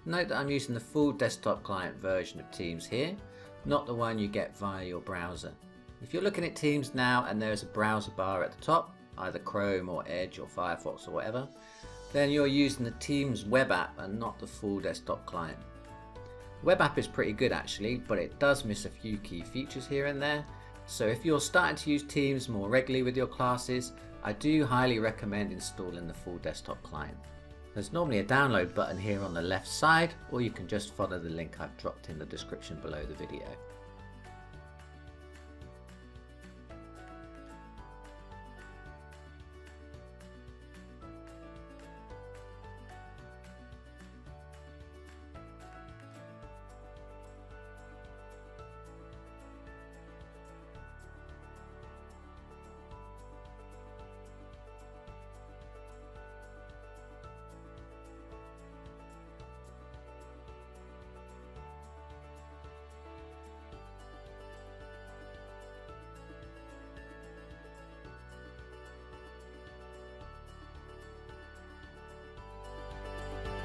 Note that I'm using the full desktop client version of Teams here, not the one you get via your browser. If you're looking at Teams now and there's a browser bar at the top, either Chrome or Edge or Firefox or whatever, then you're using the Teams web app and not the full desktop client. Web app is pretty good actually, but it does miss a few key features here and there. So if you're starting to use Teams more regularly with your classes, I do highly recommend installing the full desktop client. There's normally a download button here on the left side, or you can just follow the link I've dropped in the description below the video.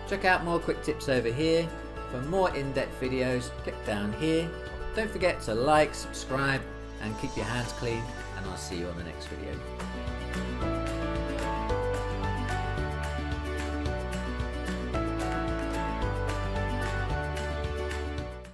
Check out more quick tips over here. For more in-depth videos, click down here. Don't forget to like, subscribe, and keep your hands clean, and I'll see you on the next video.